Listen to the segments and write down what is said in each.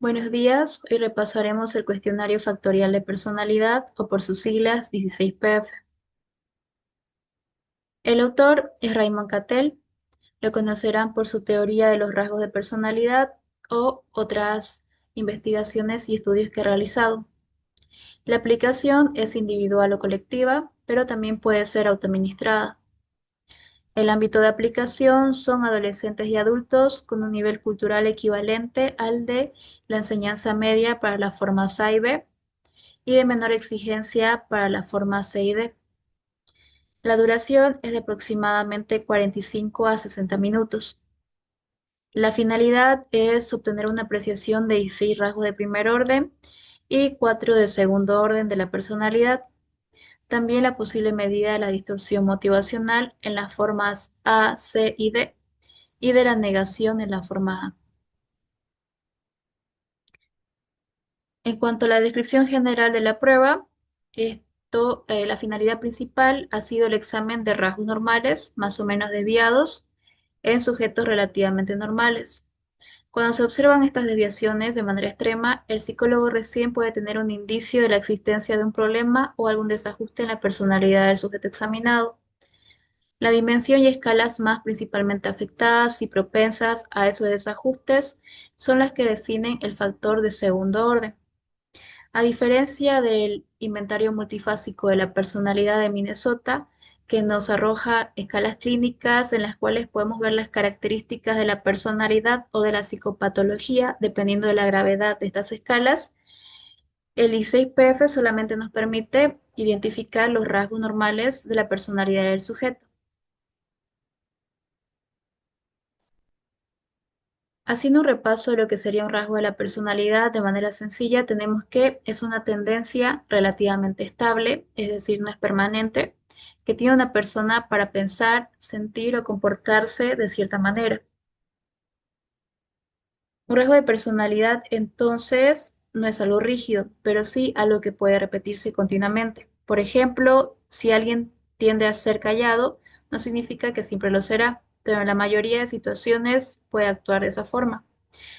Buenos días, hoy repasaremos el cuestionario factorial de personalidad o por sus siglas 16PF. El autor es Raymond Cattell, lo conocerán por su teoría de los rasgos de personalidad o otras investigaciones y estudios que ha realizado. La aplicación es individual o colectiva, pero también puede ser autoadministrada. El ámbito de aplicación son adolescentes y adultos con un nivel cultural equivalente al de la enseñanza media para la forma A y B y de menor exigencia para la forma C y D. La duración es de aproximadamente 45 a 60 minutos. La finalidad es obtener una apreciación de 16 rasgos de primer orden y 4 de segundo orden de la personalidad. También la posible medida de la distorsión motivacional en las formas A, C y D y de la negación en la forma A. En cuanto a la descripción general de la prueba, la finalidad principal ha sido el examen de rasgos normales, más o menos desviados, en sujetos relativamente normales. Cuando se observan estas desviaciones de manera extrema, el psicólogo recién puede tener un indicio de la existencia de un problema o algún desajuste en la personalidad del sujeto examinado. La dimensión y escalas más principalmente afectadas y propensas a esos desajustes son las que definen el factor de segundo orden. A diferencia del inventario multifásico de la personalidad de Minnesota, que nos arroja escalas clínicas en las cuales podemos ver las características de la personalidad o de la psicopatología, dependiendo de la gravedad de estas escalas, el I6PF solamente nos permite identificar los rasgos normales de la personalidad del sujeto. Haciendo un repaso de lo que sería un rasgo de la personalidad de manera sencilla, tenemos que es una tendencia relativamente estable, es decir, no es permanente, que tiene una persona para pensar, sentir o comportarse de cierta manera. Un rasgo de personalidad, entonces, no es algo rígido, pero sí algo que puede repetirse continuamente. Por ejemplo, si alguien tiende a ser callado, no significa que siempre lo será, pero en la mayoría de situaciones puede actuar de esa forma.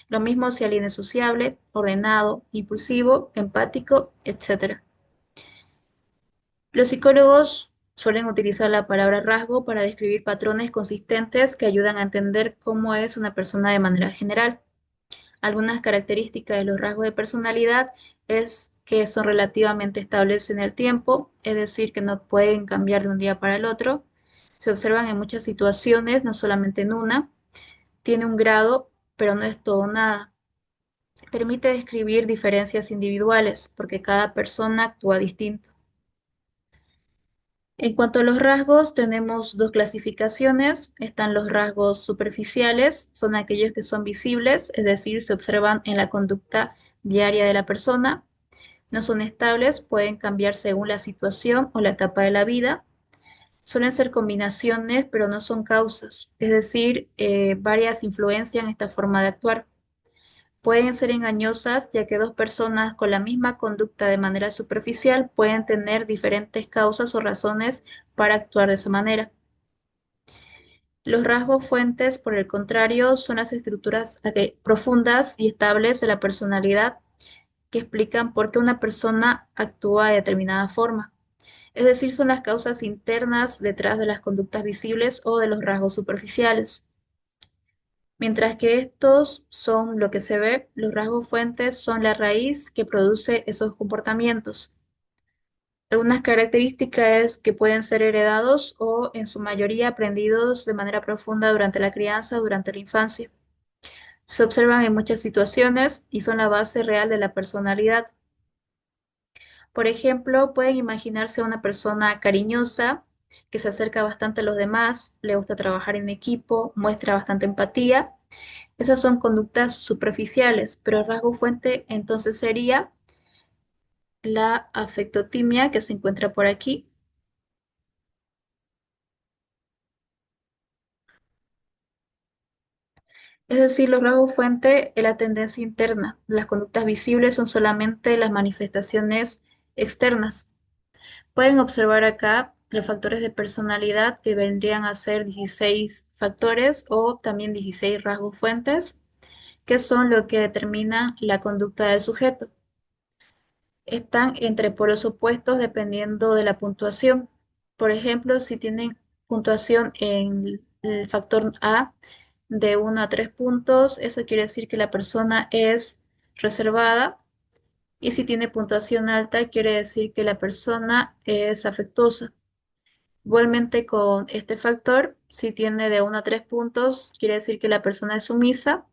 Lo mismo si alguien es sociable, ordenado, impulsivo, empático, etc. Los psicólogos suelen utilizar la palabra rasgo para describir patrones consistentes que ayudan a entender cómo es una persona de manera general. Algunas características de los rasgos de personalidad es que son relativamente estables en el tiempo, es decir, que no pueden cambiar de un día para el otro. Se observan en muchas situaciones, no solamente en una. Tiene un grado, pero no es todo o nada. Permite describir diferencias individuales, porque cada persona actúa distinto. En cuanto a los rasgos, tenemos dos clasificaciones. Están los rasgos superficiales, son aquellos que son visibles, es decir, se observan en la conducta diaria de la persona. No son estables, pueden cambiar según la situación o la etapa de la vida. Suelen ser combinaciones, pero no son causas, es decir, varias influencian esta forma de actuar. Pueden ser engañosas, ya que dos personas con la misma conducta de manera superficial pueden tener diferentes causas o razones para actuar de esa manera. Los rasgos fuentes, por el contrario, son las estructuras profundas y estables de la personalidad que explican por qué una persona actúa de determinada forma. Es decir, son las causas internas detrás de las conductas visibles o de los rasgos superficiales. Mientras que estos son lo que se ve, los rasgos fuentes son la raíz que produce esos comportamientos. Algunas características es que pueden ser heredados o en su mayoría aprendidos de manera profunda durante la crianza o durante la infancia. Se observan en muchas situaciones y son la base real de la personalidad. Por ejemplo, pueden imaginarse a una persona cariñosa que se acerca bastante a los demás, le gusta trabajar en equipo, muestra bastante empatía. Esas son conductas superficiales, pero el rasgo fuente entonces sería la afectotimia que se encuentra por aquí. Es decir, los rasgos fuente es la tendencia interna. Las conductas visibles son solamente las manifestaciones externas. Pueden observar acá los factores de personalidad que vendrían a ser 16 factores o también 16 rasgos fuentes. que son lo que determina la conducta del sujeto. Están entre polos opuestos dependiendo de la puntuación. Por ejemplo, si tienen puntuación en el factor A de 1 a 3 puntos, eso quiere decir que la persona es reservada. Y si tiene puntuación alta, quiere decir que la persona es afectuosa. Igualmente con este factor, si tiene de 1 a 3 puntos, quiere decir que la persona es sumisa.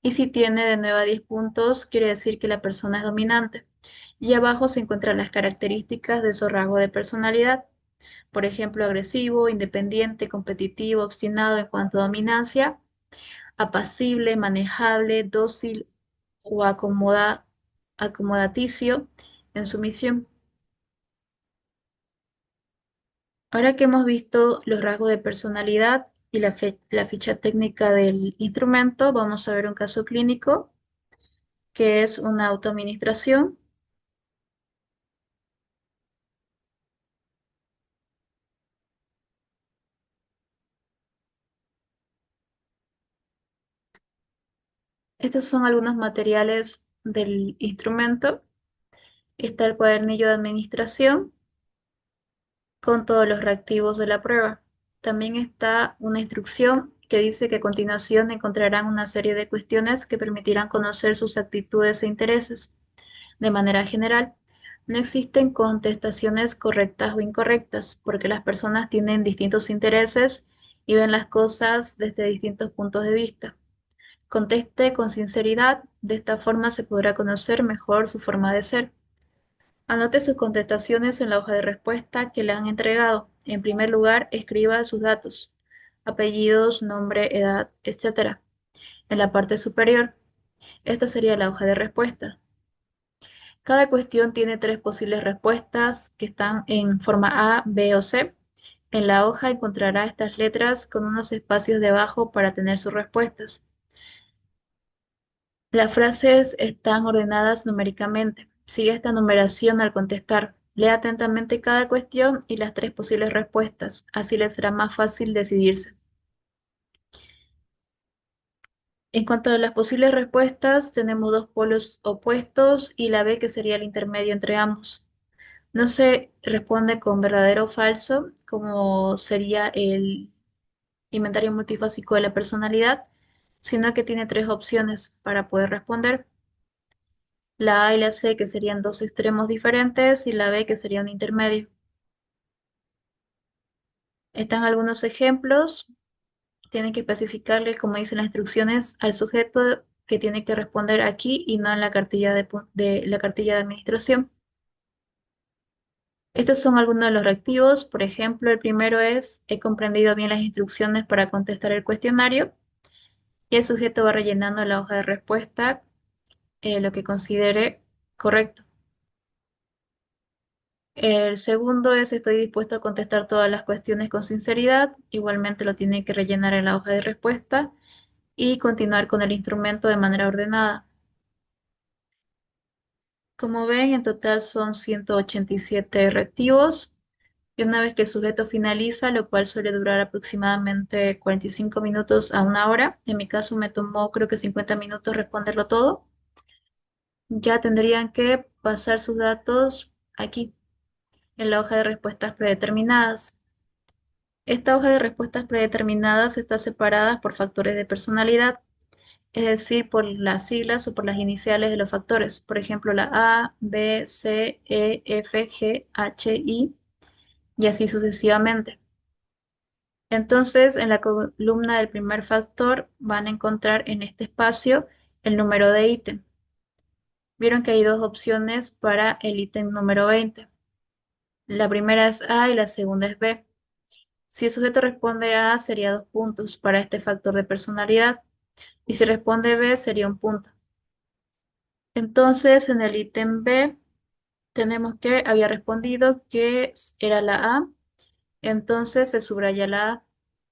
Y si tiene de 9 a 10 puntos, quiere decir que la persona es dominante. Y abajo se encuentran las características de su rasgo de personalidad. Por ejemplo, agresivo, independiente, competitivo, obstinado en cuanto a dominancia, apacible, manejable, dócil o acomodaticio en sumisión. Ahora que hemos visto los rasgos de personalidad y la ficha técnica del instrumento, vamos a ver un caso clínico que es una autoadministración. Estos son algunos materiales del instrumento. Está el cuadernillo de administración con todos los reactivos de la prueba. También está una instrucción que dice que a continuación encontrarán una serie de cuestiones que permitirán conocer sus actitudes e intereses. De manera general, no existen contestaciones correctas o incorrectas, porque las personas tienen distintos intereses y ven las cosas desde distintos puntos de vista. Conteste con sinceridad, de esta forma se podrá conocer mejor su forma de ser. Anote sus contestaciones en la hoja de respuesta que le han entregado. En primer lugar, escriba sus datos, apellidos, nombre, edad, etc. En la parte superior, esta sería la hoja de respuesta. Cada cuestión tiene tres posibles respuestas que están en forma A, B o C. En la hoja encontrará estas letras con unos espacios debajo para tener sus respuestas. Las frases están ordenadas numéricamente. Sigue esta numeración al contestar. Lea atentamente cada cuestión y las tres posibles respuestas. Así le será más fácil decidirse. En cuanto a las posibles respuestas, tenemos dos polos opuestos y la B que sería el intermedio entre ambos. No se responde con verdadero o falso, como sería el inventario multifásico de la personalidad, sino que tiene tres opciones para poder responder. La A y la C, que serían dos extremos diferentes, y la B, que sería un intermedio. Están algunos ejemplos. Tienen que especificarle, como dicen las instrucciones, al sujeto que tiene que responder aquí y no en la cartilla de la cartilla de administración. Estos son algunos de los reactivos. Por ejemplo, el primero es, he comprendido bien las instrucciones para contestar el cuestionario. Y el sujeto va rellenando la hoja de respuesta, lo que considere correcto. El segundo es, estoy dispuesto a contestar todas las cuestiones con sinceridad. Igualmente lo tiene que rellenar en la hoja de respuesta y continuar con el instrumento de manera ordenada. Como ven, en total son 187 reactivos. Y una vez que el sujeto finaliza, lo cual suele durar aproximadamente 45 minutos a 1 hora, en mi caso me tomó creo que 50 minutos responderlo todo, ya tendrían que pasar sus datos aquí, en la hoja de respuestas predeterminadas. Esta hoja de respuestas predeterminadas está separada por factores de personalidad, es decir, por las siglas o por las iniciales de los factores. Por ejemplo, la A, B, C, E, F, G, H, I y así sucesivamente. Entonces, en la columna del primer factor van a encontrar en este espacio el número de ítem. Vieron que hay dos opciones para el ítem número 20. La primera es A y la segunda es B. Si el sujeto responde A, sería 2 puntos para este factor de personalidad. Y si responde B, sería 1 punto. Entonces, en el ítem B, tenemos que había respondido que era la A. Entonces, se subraya la A.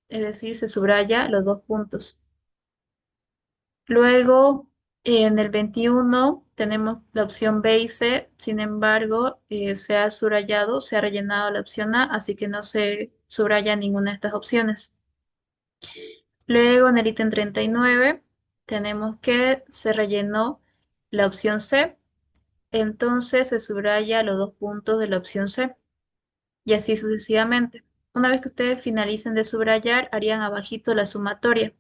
Es decir, se subraya los 2 puntos. Luego, en el 21 tenemos la opción B y C, sin embargo, se ha subrayado, se ha rellenado la opción A, así que no se subraya ninguna de estas opciones. Luego, en el ítem 39 tenemos que se rellenó la opción C, entonces se subraya los dos puntos de la opción C y así sucesivamente. Una vez que ustedes finalicen de subrayar, harían abajito la sumatoria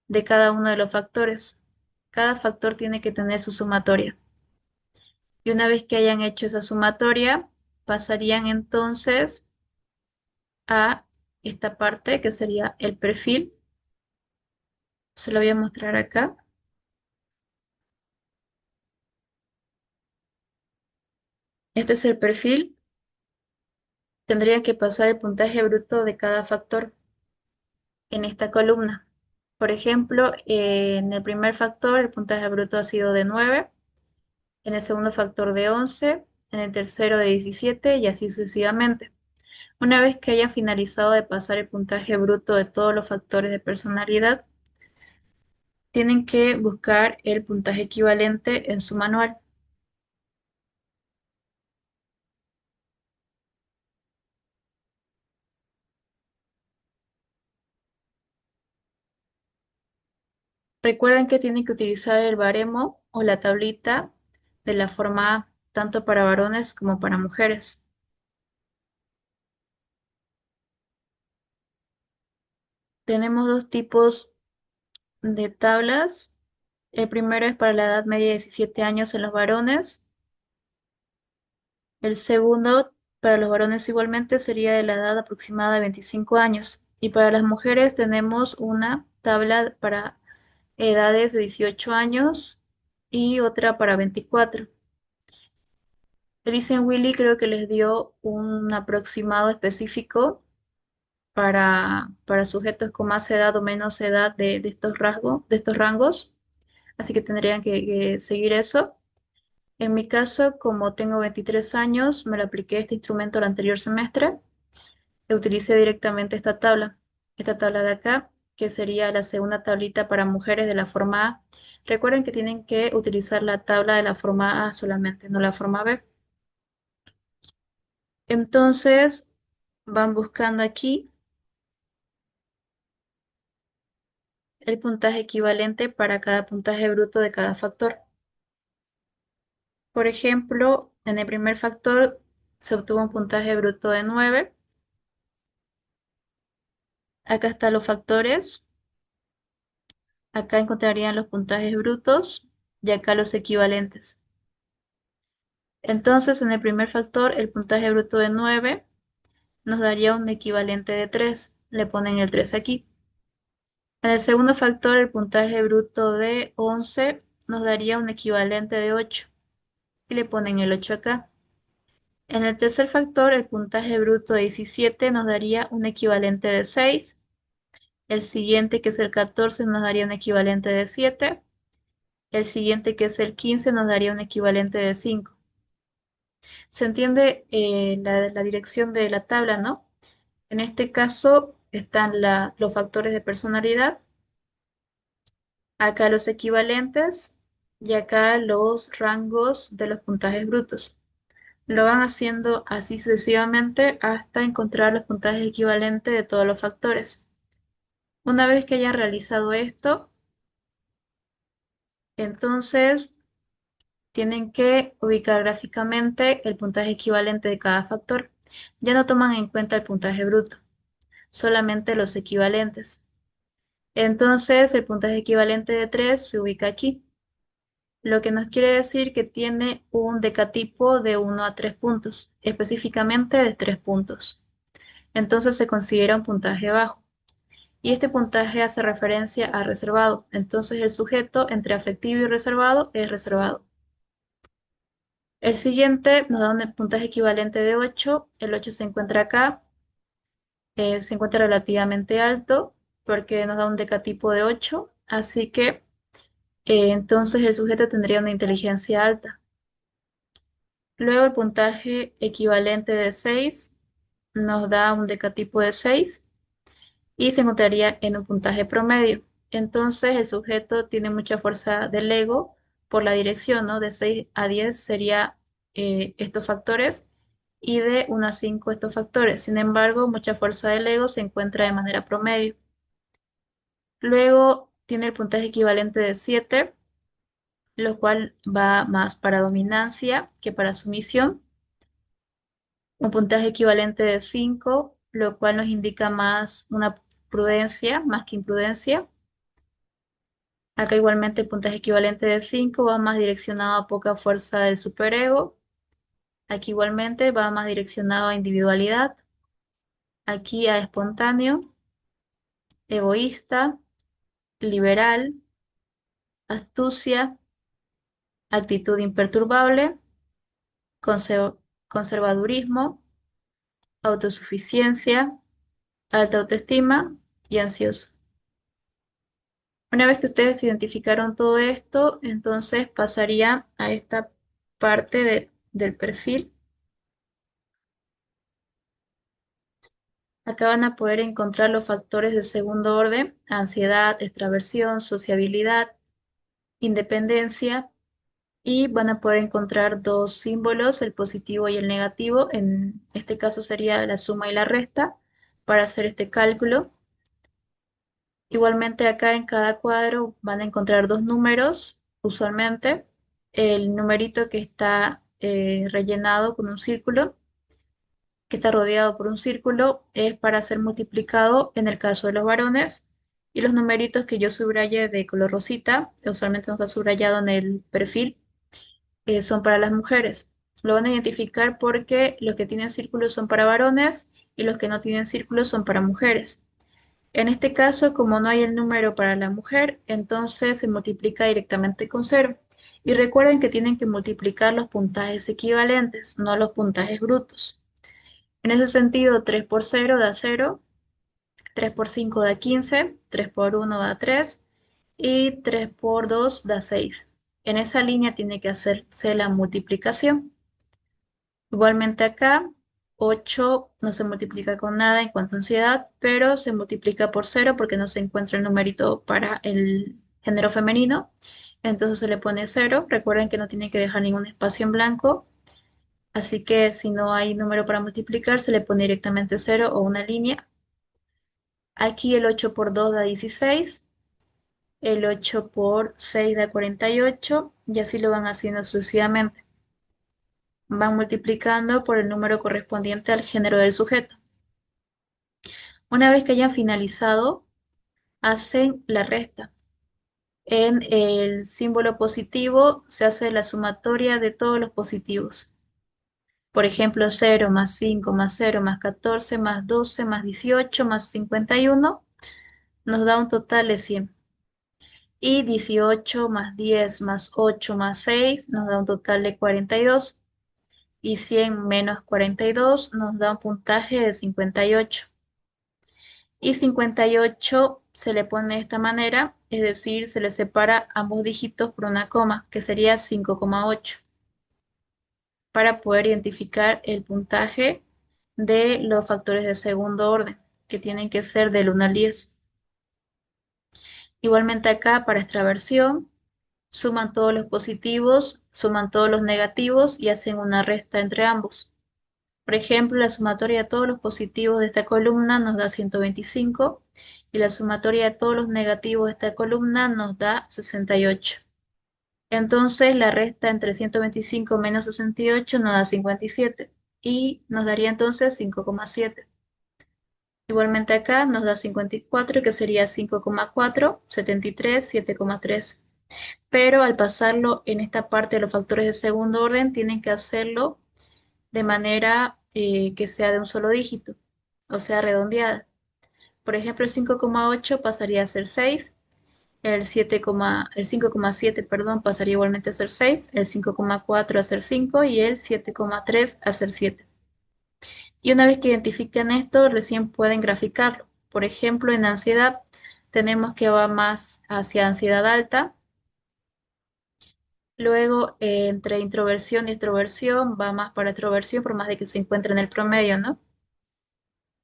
de cada uno de los factores. Cada factor tiene que tener su sumatoria. Y una vez que hayan hecho esa sumatoria, pasarían entonces a esta parte que sería el perfil. Se lo voy a mostrar acá. Este es el perfil. Tendría que pasar el puntaje bruto de cada factor en esta columna. Por ejemplo, en el primer factor el puntaje bruto ha sido de 9, en el segundo factor de 11, en el tercero de 17 y así sucesivamente. Una vez que hayan finalizado de pasar el puntaje bruto de todos los factores de personalidad, tienen que buscar el puntaje equivalente en su manual. Recuerden que tienen que utilizar el baremo o la tablita de la forma A, tanto para varones como para mujeres. Tenemos dos tipos de tablas. El primero es para la edad media de 17 años en los varones. El segundo, para los varones igualmente, sería de la edad aproximada de 25 años. Y para las mujeres tenemos una tabla para edades de 18 años y otra para 24. Elisen Willy creo que les dio un aproximado específico para sujetos con más edad o menos edad de estos rasgos, de estos rangos, así que tendrían que seguir eso. En mi caso, como tengo 23 años, me lo apliqué este instrumento el anterior semestre e utilicé directamente esta tabla de acá, que sería la segunda tablita para mujeres de la forma A. Recuerden que tienen que utilizar la tabla de la forma A solamente, no la forma B. Entonces, van buscando aquí el puntaje equivalente para cada puntaje bruto de cada factor. Por ejemplo, en el primer factor se obtuvo un puntaje bruto de 9. Acá están los factores. Acá encontrarían los puntajes brutos y acá los equivalentes. Entonces, en el primer factor, el puntaje bruto de 9 nos daría un equivalente de 3. Le ponen el 3 aquí. En el segundo factor, el puntaje bruto de 11 nos daría un equivalente de 8. Y le ponen el 8 acá. En el tercer factor, el puntaje bruto de 17 nos daría un equivalente de 6. El siguiente, que es el 14, nos daría un equivalente de 7. El siguiente, que es el 15, nos daría un equivalente de 5. Se entiende la dirección de la tabla, ¿no? En este caso están los factores de personalidad, acá los equivalentes y acá los rangos de los puntajes brutos. Lo van haciendo así sucesivamente hasta encontrar los puntajes equivalentes de todos los factores. Una vez que hayan realizado esto, entonces tienen que ubicar gráficamente el puntaje equivalente de cada factor. Ya no toman en cuenta el puntaje bruto, solamente los equivalentes. Entonces, el puntaje equivalente de 3 se ubica aquí, lo que nos quiere decir que tiene un decatipo de 1 a 3 puntos, específicamente de 3 puntos. Entonces se considera un puntaje bajo. Y este puntaje hace referencia a reservado. Entonces el sujeto entre afectivo y reservado es reservado. El siguiente nos da un puntaje equivalente de 8. El 8 se encuentra acá. Se encuentra relativamente alto porque nos da un decatipo de 8. Así que entonces el sujeto tendría una inteligencia alta. Luego el puntaje equivalente de 6 nos da un decatipo de 6 y se encontraría en un puntaje promedio. Entonces el sujeto tiene mucha fuerza del ego por la dirección, ¿no? De 6 a 10 sería estos factores y de 1 a 5 estos factores. Sin embargo, mucha fuerza del ego se encuentra de manera promedio. Luego tiene el puntaje equivalente de 7, lo cual va más para dominancia que para sumisión. Un puntaje equivalente de 5, lo cual nos indica más una prudencia, más que imprudencia. Acá igualmente el puntaje equivalente de 5 va más direccionado a poca fuerza del superego. Aquí igualmente va más direccionado a individualidad. Aquí a espontáneo, egoísta, liberal, astucia, actitud imperturbable, conser- conservadurismo, autosuficiencia, alta autoestima y ansioso. Una vez que ustedes identificaron todo esto, entonces pasaría a esta parte del perfil. Acá van a poder encontrar los factores de segundo orden: ansiedad, extraversión, sociabilidad, independencia, y van a poder encontrar dos símbolos, el positivo y el negativo. En este caso sería la suma y la resta para hacer este cálculo. Igualmente acá en cada cuadro van a encontrar dos números, usualmente. El numerito que está rellenado con un círculo, que está rodeado por un círculo, es para ser multiplicado en el caso de los varones. Y los numeritos que yo subrayé de color rosita, que usualmente no está subrayado en el perfil, son para las mujeres. Lo van a identificar porque los que tienen círculos son para varones y los que no tienen círculos son para mujeres. En este caso, como no hay el número para la mujer, entonces se multiplica directamente con cero. Y recuerden que tienen que multiplicar los puntajes equivalentes, no los puntajes brutos. En ese sentido, 3 por 0 da 0, 3 por 5 da 15, 3 por 1 da 3 y 3 por 2 da 6. En esa línea tiene que hacerse la multiplicación. Igualmente acá, 8 no se multiplica con nada en cuanto a ansiedad, pero se multiplica por cero porque no se encuentra el numerito para el género femenino. Entonces se le pone cero. Recuerden que no tiene que dejar ningún espacio en blanco. Así que si no hay número para multiplicar, se le pone directamente cero o una línea. Aquí el 8 por 2 da 16, el 8 por 6 da 48 y así lo van haciendo sucesivamente. Van multiplicando por el número correspondiente al género del sujeto. Una vez que hayan finalizado, hacen la resta. En el símbolo positivo se hace la sumatoria de todos los positivos. Por ejemplo, 0 más 5 más 0 más 14 más 12 más 18 más 51 nos da un total de 100. Y 18 más 10 más 8 más 6 nos da un total de 42. Y 100 menos 42 nos da un puntaje de 58. Y 58 se le pone de esta manera, es decir, se le separa ambos dígitos por una coma, que sería 5,8, para poder identificar el puntaje de los factores de segundo orden, que tienen que ser del 1 al 10. Igualmente acá, para extraversión, suman todos los positivos, suman todos los negativos y hacen una resta entre ambos. Por ejemplo, la sumatoria de todos los positivos de esta columna nos da 125 y la sumatoria de todos los negativos de esta columna nos da 68. Entonces, la resta entre 125 menos 68 nos da 57 y nos daría entonces 5,7. Igualmente acá nos da 54, que sería 5,4, 73, 7,3. Pero al pasarlo en esta parte de los factores de segundo orden, tienen que hacerlo de manera que sea de un solo dígito, o sea, redondeada. Por ejemplo, el 5,8 pasaría a ser 6, el 5,7, perdón, pasaría igualmente a ser 6, el 5,4 a ser 5 y el 7,3 a ser 7. Y una vez que identifiquen esto, recién pueden graficarlo. Por ejemplo, en ansiedad tenemos que va más hacia ansiedad alta. Luego, entre introversión y extroversión, va más para extroversión, por más de que se encuentre en el promedio, ¿no?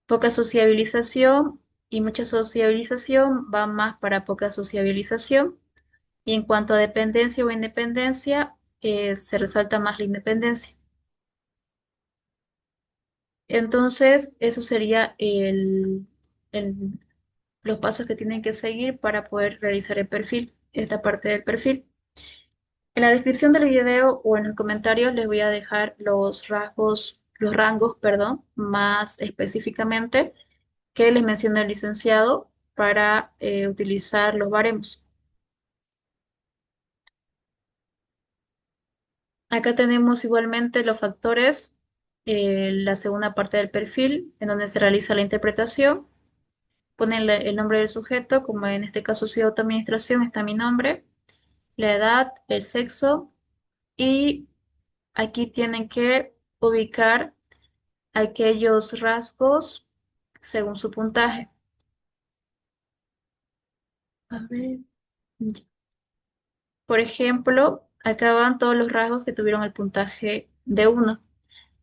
Poca sociabilización y mucha sociabilización va más para poca sociabilización. Y en cuanto a dependencia o independencia, se resalta más la independencia. Entonces, eso sería el los pasos que tienen que seguir para poder realizar el perfil, esta parte del perfil. En la descripción del video o en los comentarios les voy a dejar los rangos, perdón, más específicamente que les mencionó el licenciado para utilizar los baremos. Acá tenemos igualmente los factores, la segunda parte del perfil, en donde se realiza la interpretación. Ponen el nombre del sujeto, como en este caso si autoadministración, está mi nombre, la edad, el sexo, y aquí tienen que ubicar aquellos rasgos según su puntaje. A ver. Por ejemplo, acá van todos los rasgos que tuvieron el puntaje de 1.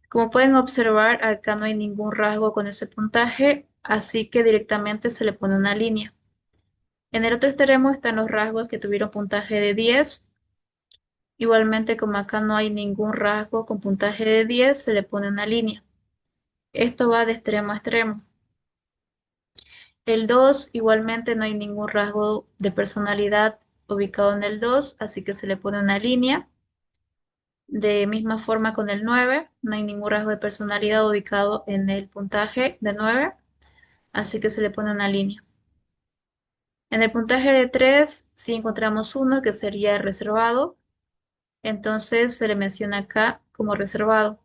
Como pueden observar, acá no hay ningún rasgo con ese puntaje, así que directamente se le pone una línea. En el otro extremo están los rasgos que tuvieron puntaje de 10. Igualmente, como acá no hay ningún rasgo con puntaje de 10, se le pone una línea. Esto va de extremo a extremo. El 2, igualmente no hay ningún rasgo de personalidad ubicado en el 2, así que se le pone una línea. De misma forma con el 9, no hay ningún rasgo de personalidad ubicado en el puntaje de 9, así que se le pone una línea. En el puntaje de 3, si encontramos uno que sería reservado, entonces se le menciona acá como reservado.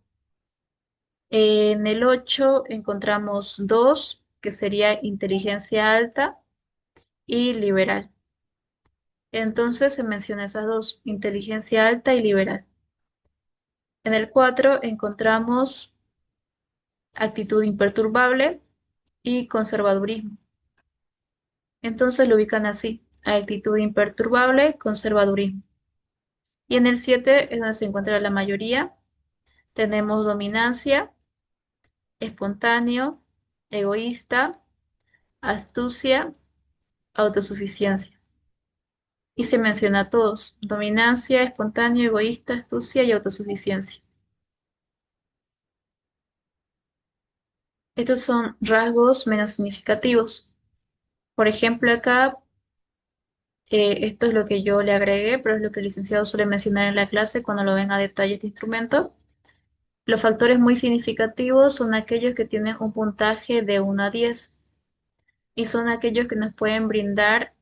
En el 8 encontramos 2 que sería inteligencia alta y liberal. Entonces se menciona esas dos, inteligencia alta y liberal. En el 4 encontramos actitud imperturbable y conservadurismo. Entonces lo ubican así, actitud imperturbable, conservadurismo. Y en el 7 es donde se encuentra la mayoría. Tenemos dominancia, espontáneo, egoísta, astucia, autosuficiencia. Y se menciona a todos, dominancia, espontáneo, egoísta, astucia y autosuficiencia. Estos son rasgos menos significativos. Por ejemplo, acá, esto es lo que yo le agregué, pero es lo que el licenciado suele mencionar en la clase cuando lo ven a detalle este instrumento. Los factores muy significativos son aquellos que tienen un puntaje de 1 a 10 y son aquellos que nos pueden brindar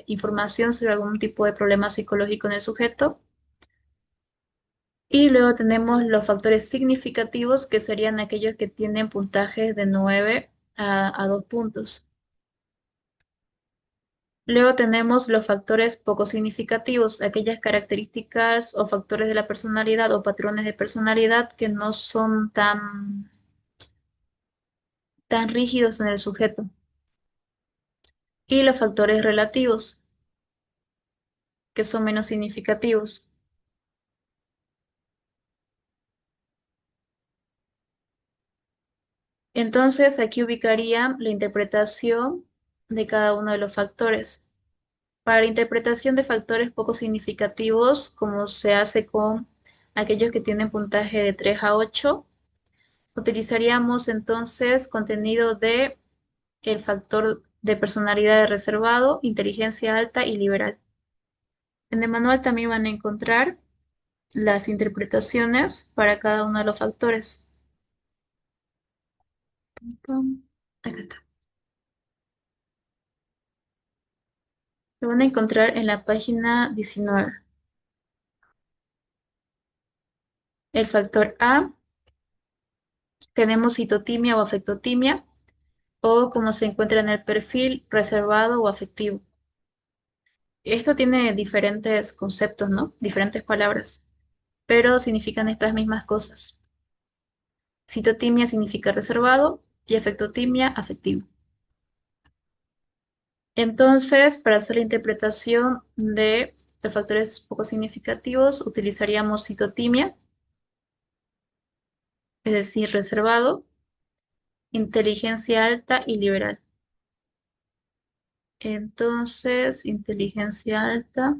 información sobre algún tipo de problema psicológico en el sujeto. Y luego tenemos los factores significativos, que serían aquellos que tienen puntajes de 9 a 2 puntos. Luego tenemos los factores poco significativos, aquellas características o factores de la personalidad o patrones de personalidad que no son tan rígidos en el sujeto. Y los factores relativos, que son menos significativos. Entonces, aquí ubicaría la interpretación de cada uno de los factores. Para la interpretación de factores poco significativos, como se hace con aquellos que tienen puntaje de 3 a 8, utilizaríamos entonces contenido de el factor de personalidad de reservado, inteligencia alta y liberal. En el manual también van a encontrar las interpretaciones para cada uno de los factores. Pum, acá está. Lo van a encontrar en la página 19. El factor A, tenemos citotimia o afectotimia, o como se encuentra en el perfil, reservado o afectivo. Esto tiene diferentes conceptos, ¿no? Diferentes palabras, pero significan estas mismas cosas. Citotimia significa reservado y afectotimia afectivo. Entonces, para hacer la interpretación de los factores poco significativos, utilizaríamos citotimia, es decir, reservado, inteligencia alta y liberal. Entonces, inteligencia alta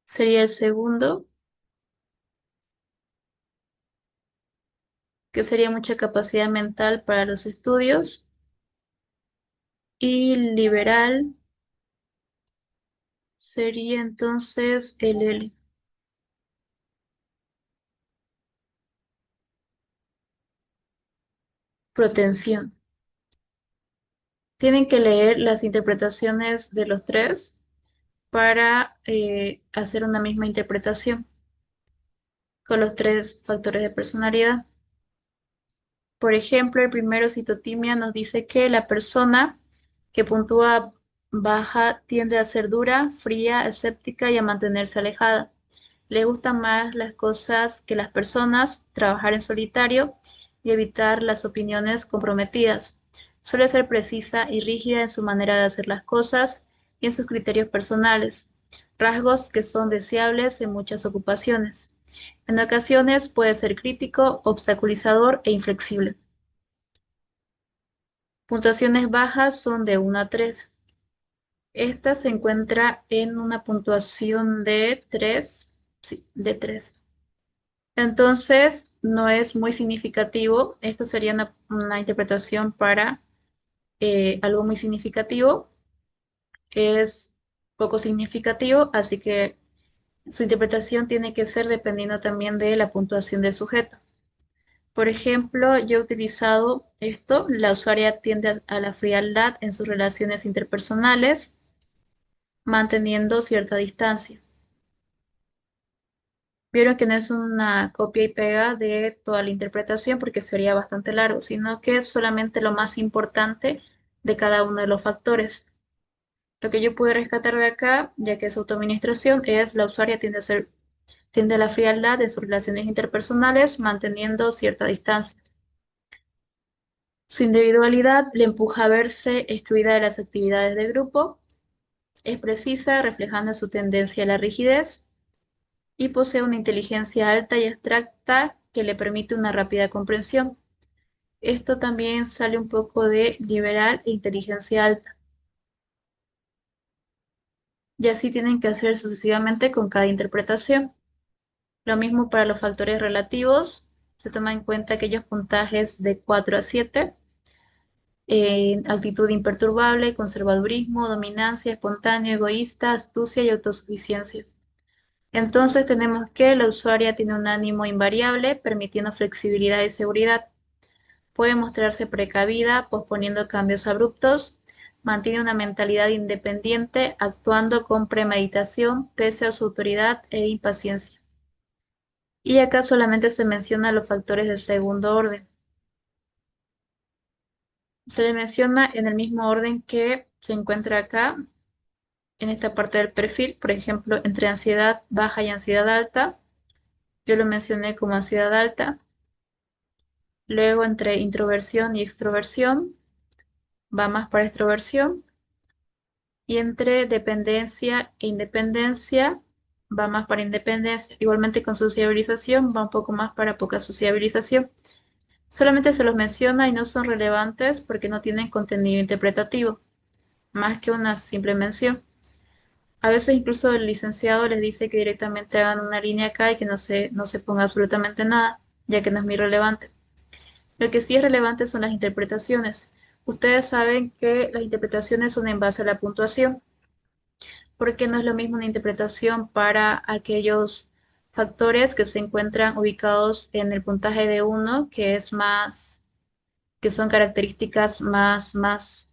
sería el segundo, que sería mucha capacidad mental para los estudios. Y liberal sería entonces el L. Protensión. Tienen que leer las interpretaciones de los tres para hacer una misma interpretación con los tres factores de personalidad. Por ejemplo, el primero, citotimia, nos dice que la persona que puntúa baja tiende a ser dura, fría, escéptica y a mantenerse alejada. Le gustan más las cosas que las personas, trabajar en solitario y evitar las opiniones comprometidas. Suele ser precisa y rígida en su manera de hacer las cosas y en sus criterios personales, rasgos que son deseables en muchas ocupaciones. En ocasiones puede ser crítico, obstaculizador e inflexible. Puntuaciones bajas son de 1 a 3. Esta se encuentra en una puntuación de 3, sí, de 3. Entonces, no es muy significativo. Esto sería una interpretación para algo muy significativo. Es poco significativo, así que su interpretación tiene que ser dependiendo también de la puntuación del sujeto. Por ejemplo, yo he utilizado esto, la usuaria tiende a la frialdad en sus relaciones interpersonales, manteniendo cierta distancia. Vieron que no es una copia y pega de toda la interpretación porque sería bastante largo, sino que es solamente lo más importante de cada uno de los factores. Lo que yo pude rescatar de acá, ya que es autoadministración, es la usuaria tiende a la frialdad en sus relaciones interpersonales, manteniendo cierta distancia. Su individualidad le empuja a verse excluida de las actividades de grupo, es precisa, reflejando su tendencia a la rigidez, y posee una inteligencia alta y abstracta que le permite una rápida comprensión. Esto también sale un poco de liberal e inteligencia alta. Y así tienen que hacer sucesivamente con cada interpretación. Lo mismo para los factores relativos. Se toma en cuenta aquellos puntajes de 4 a 7. Actitud imperturbable, conservadurismo, dominancia, espontáneo, egoísta, astucia y autosuficiencia. Entonces tenemos que la usuaria tiene un ánimo invariable, permitiendo flexibilidad y seguridad. Puede mostrarse precavida, posponiendo cambios abruptos. Mantiene una mentalidad independiente, actuando con premeditación, pese a su autoridad e impaciencia. Y acá solamente se mencionan los factores de segundo orden. Se le menciona en el mismo orden que se encuentra acá, en esta parte del perfil, por ejemplo, entre ansiedad baja y ansiedad alta. Yo lo mencioné como ansiedad alta. Luego entre introversión y extroversión, va más para extroversión. Y entre dependencia e independencia, va más para independencia. Igualmente con sociabilización, va un poco más para poca sociabilización. Solamente se los menciona y no son relevantes porque no tienen contenido interpretativo, más que una simple mención. A veces incluso el licenciado les dice que directamente hagan una línea acá y que no se ponga absolutamente nada, ya que no es muy relevante. Lo que sí es relevante son las interpretaciones. Ustedes saben que las interpretaciones son en base a la puntuación, porque no es lo mismo una interpretación para aquellos factores que se encuentran ubicados en el puntaje de uno, que son características más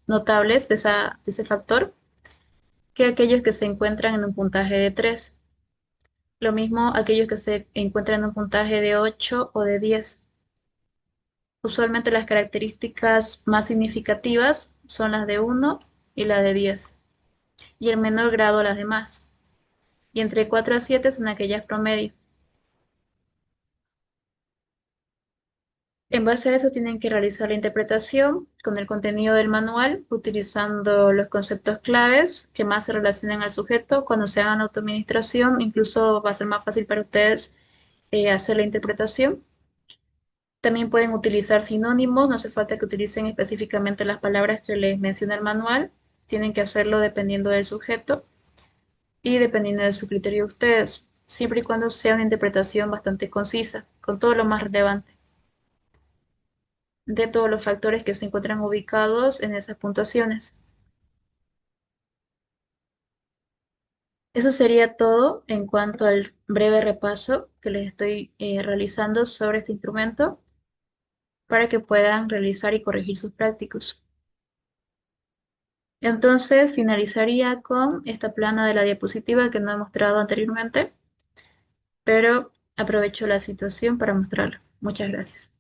notables de ese factor, que aquellos que se encuentran en un puntaje de 3. Lo mismo aquellos que se encuentran en un puntaje de 8 o de 10. Usualmente las características más significativas son las de 1 y la de 10, y en menor grado las demás. Y entre 4 a 7 son aquellas promedio. En base a eso tienen que realizar la interpretación con el contenido del manual, utilizando los conceptos claves que más se relacionen al sujeto. Cuando se hagan autoadministración, incluso va a ser más fácil para ustedes hacer la interpretación. También pueden utilizar sinónimos, no hace falta que utilicen específicamente las palabras que les menciona el manual, tienen que hacerlo dependiendo del sujeto y dependiendo de su criterio de ustedes, siempre y cuando sea una interpretación bastante concisa, con todo lo más relevante. de todos los factores que se encuentran ubicados en esas puntuaciones. Eso sería todo en cuanto al breve repaso que les estoy realizando sobre este instrumento para que puedan realizar y corregir sus prácticos. Entonces, finalizaría con esta plana de la diapositiva que no he mostrado anteriormente, pero aprovecho la situación para mostrarlo. Muchas gracias.